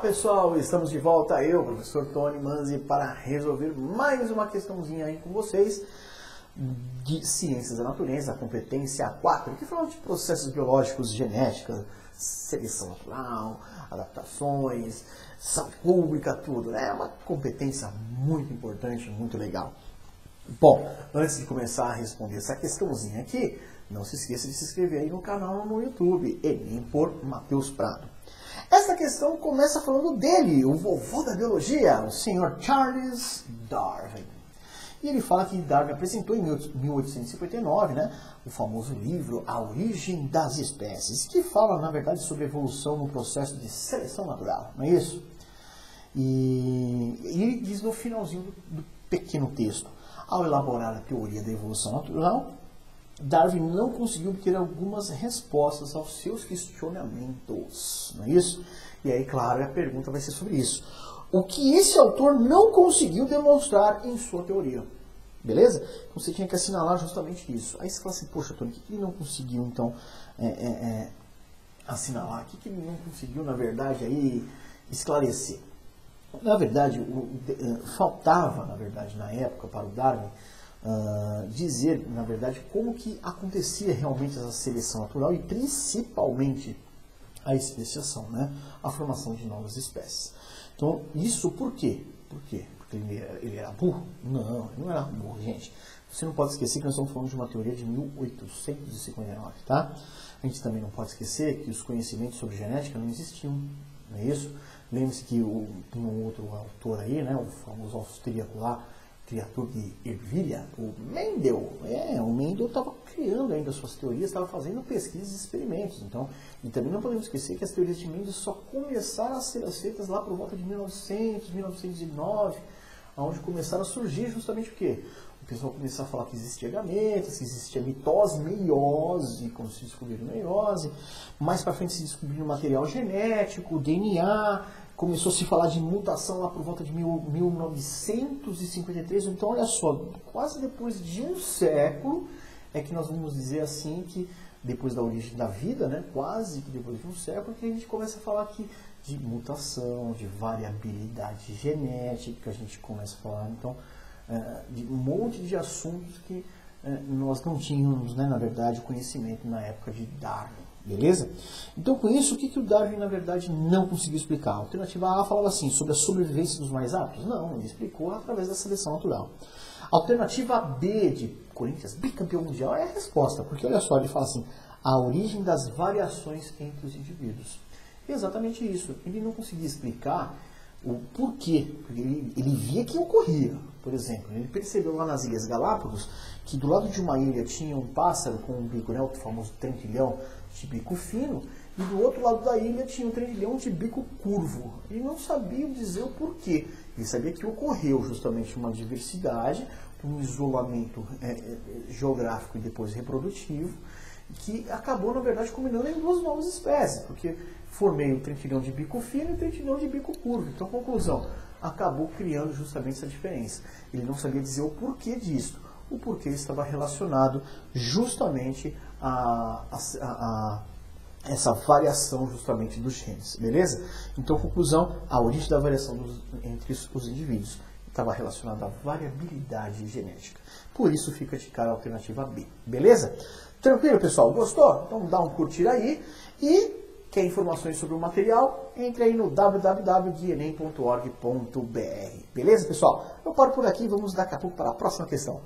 pessoal, estamos de volta, eu, professor Tony Manzi, para resolver mais uma questãozinha aí com vocês de ciências da natureza, a competência 4, que fala de processos biológicos, genética, seleção natural, adaptações, saúde pública, tudo, né? É uma competência muito importante, muito legal. Bom, antes de começar a responder essa questãozinha aqui, não se esqueça de se inscrever aí no canal no YouTube, Enem por Matheus Prado. Essa questão começa falando dele, o vovô da biologia, o Sr. Charles Darwin. E ele fala que Darwin apresentou em 1859, né, o famoso livro A Origem das Espécies, que fala, na verdade, sobre evolução no processo de seleção natural, não é isso? E ele diz no finalzinho do pequeno texto, ao elaborar a teoria da evolução natural, Darwin não conseguiu obter algumas respostas aos seus questionamentos, não é isso? E aí, claro, a pergunta vai ser sobre isso. O que esse autor não conseguiu demonstrar em sua teoria, beleza? Então você tinha que assinalar justamente isso. Aí você fala assim, poxa, Tony, o que ele não conseguiu, então, assinalar? O que ele não conseguiu, na verdade, aí esclarecer? Na verdade, faltava, na verdade, na época, para o Darwin, dizer, na verdade, como que acontecia realmente essa seleção natural e principalmente a especiação, né? A formação de novas espécies. Então, isso por quê? Por quê? Porque ele era burro? Não, ele não era burro, gente. Você não pode esquecer que nós estamos falando de uma teoria de 1859, tá? A gente também não pode esquecer que os conhecimentos sobre genética não existiam, não é isso? Lembre-se que tem um outro autor aí, né? O famoso austríaco lá, criador de ervilha, o Mendel. O Mendel estava criando ainda suas teorias, estava fazendo pesquisas e experimentos. Então, e também não podemos esquecer que as teorias de Mendel só começaram a ser aceitas lá por volta de 1900, 1909, onde começaram a surgir justamente o quê? O pessoal começou a falar que existia gametas, que existia mitose, meiose, quando se descobriu meiose. Mais para frente se descobriu material genético, DNA. Começou a se falar de mutação lá por volta de 1953. Então, olha só, quase depois de um século é que nós vamos dizer assim que, depois da origem da vida, né, quase que depois de um século, que a gente começa a falar aqui de mutação, de variabilidade genética, que a gente começa a falar, então, de um monte de assuntos que nós não tínhamos, né, na verdade, o conhecimento na época de Darwin. Beleza? Então, com isso, o que o Darwin, na verdade, não conseguiu explicar? A alternativa A falava assim, sobre a sobrevivência dos mais aptos? Não, ele explicou através da seleção natural. A alternativa B, de Corinthians, bicampeão mundial, é a resposta, porque olha só, ele fala assim, a origem das variações entre os indivíduos. E exatamente isso, ele não conseguia explicar o porquê, porque ele via que ocorria. Por exemplo, ele percebeu lá nas Ilhas Galápagos que do lado de uma ilha tinha um pássaro com um bico, né, o famoso trentilhão de bico fino, e do outro lado da ilha tinha um trentilhão de bico curvo. Ele não sabia dizer o porquê. Ele sabia que ocorreu justamente uma diversidade, um isolamento geográfico e depois reprodutivo, que acabou, na verdade, combinando em duas novas espécies, porque formei o trentilhão de bico fino e o trentilhão de bico curvo. Então, conclusão, acabou criando justamente essa diferença. Ele não sabia dizer o porquê disso. O porquê estava relacionado justamente a essa variação justamente dos genes, beleza? Então, conclusão, a origem da variação entre os indivíduos estava relacionada à variabilidade genética. Por isso fica de cara a alternativa B, beleza? Tranquilo, pessoal? Gostou? Então dá um curtir aí e quer informações sobre o material? Entre aí no www.guienem.org.br. Beleza, pessoal? Eu paro por aqui e vamos daqui a pouco para a próxima questão.